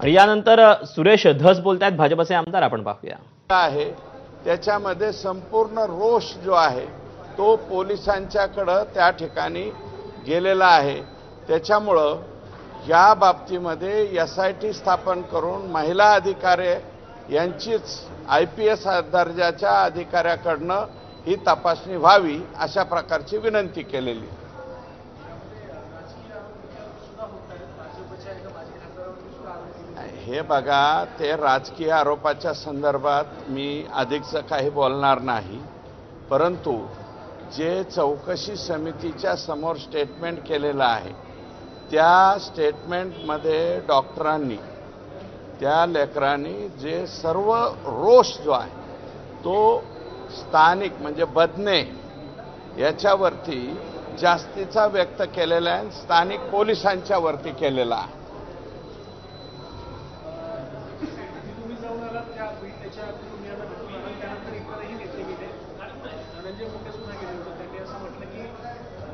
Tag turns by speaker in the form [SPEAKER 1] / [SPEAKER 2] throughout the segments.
[SPEAKER 1] यानंतर सुरेश धस बोलतायत भाजपचे आमदार, आपण पाहूया.
[SPEAKER 2] आहे त्याच्यामध्ये संपूर्ण रोष जो आहे तो पोलिसांच्याकडे त्या गेलेला आहे. त्याच्यामुळं या बाबतीमध्ये SIT स्थापन करून महिला अधिकारी यांचीच IPS दर्जाच्या अधिकाऱ्याकडनं ही तपासणी व्हावी अशा प्रकारची विनंती केलेली. हे बघा, ते राजकीय आरोपाच्या संदर्भात मी अधिकचं काही बोलणार नाही, परंतु जे चौकशी समितीच्या समोर स्टेटमेंट केलेलं आहे त्या स्टेटमेंटमध्ये डॉक्टरांनी, त्या लेकरांनी जे सर्व रोष जो आहे तो स्थानिक म्हणजे बदने याच्यावरती जास्तीचा व्यक्त केलेला आहे, स्थानिक पोलिसांच्या वरती केलेला आहे.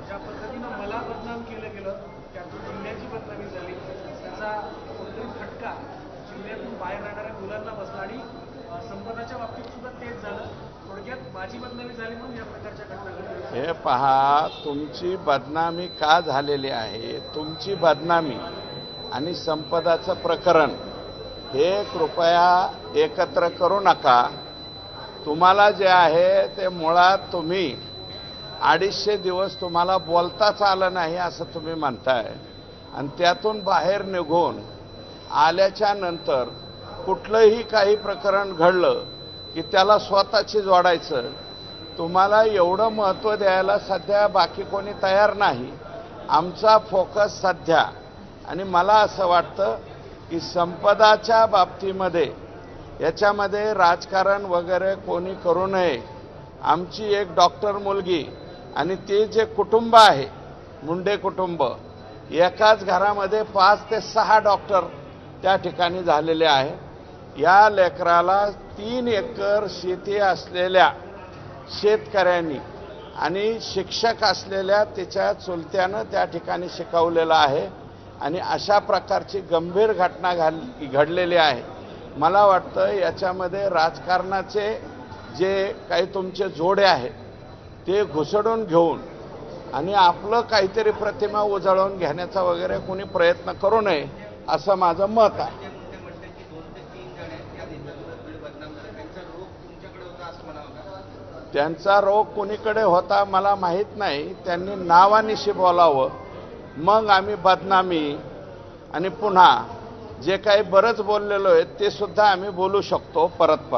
[SPEAKER 3] ज्या पद्धतीनं मला बदनाम केलं गेलं त्यातून जिल्ह्याची बदनामी झाली, त्याचा कोणतरी फटका जिल्ह्यातून बाहेर राहणाऱ्या मुलांना बसला आणि संपदाच्या बाबतीत सुद्धा तेच झालं. थोडक्यात माझी बदनामी झाली म्हणून या प्रकारच्या घटना घडल्या.
[SPEAKER 2] हे पहा, तुमची बदनामी का झालेली आहे, तुमची बदनामी आणि संपदाचं प्रकरण हे कृपया एकत्र करू नका. तुम्हाला जे आहे ते मुळात तुम्ही 250 दिवस तुम्हाला बोलताच आलं नाही असं तुम्ही म्हणताय, आणि त्यातून बाहेर निघून आल्याच्या नंतर कुठलंही काही प्रकरण घडलं की त्याला स्वतःची जोडायचं. तुम्हाला एवढं महत्त्व द्यायला सध्या बाकी कोणी तयार नाही. आमचा फोकस सध्या, आणि मला असं वाटतं की संपदाच्या बाबतीमध्ये याच्यामध्ये राजकारण वगैरे कोणी करू नये. आमची एक डॉक्टर मुलगी आणि ते जे कुटुंब आहे मुंडे कुटुंब, एकाच घरामध्ये 5 ते 6 डॉक्टर त्या ठिकाणी झालेले आहे. या लेकराला 3 एकर शेती असलेल्या शेतकऱ्यांनी आणि शिक्षक असलेल्या तिच्या चुलत्यानं त्या ठिकाणी शिकवलेलं आहे, आणि अशा प्रकारची गंभीर घटना घडलेली आहे. मला वाटतं याच्यामध्ये राजकारणाचे जे काही तुमचे जोडे आहेत ते घुसडून घेऊन आणि आपलं काहीतरी प्रतिमा उजळवून घेण्याचा वगैरे कोणी प्रयत्न करू नये असं माझं मत आहे. त्यांचा रोग कुणीकडे होता मला माहीत नाही. त्यांनी नावानिशी बोलावं, मग आम्ही बदनामी आणि पुन्हा जे काही बरंच बोललेलो आहे ते सुद्धा आम्ही बोलू शकतो परत.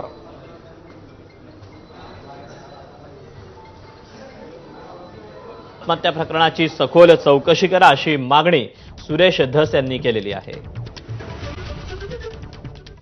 [SPEAKER 1] आत्महत्या प्रकरणाची सखोल चौकशी करा अशी मागणी सुरेश धस यांनी केलेली आहे.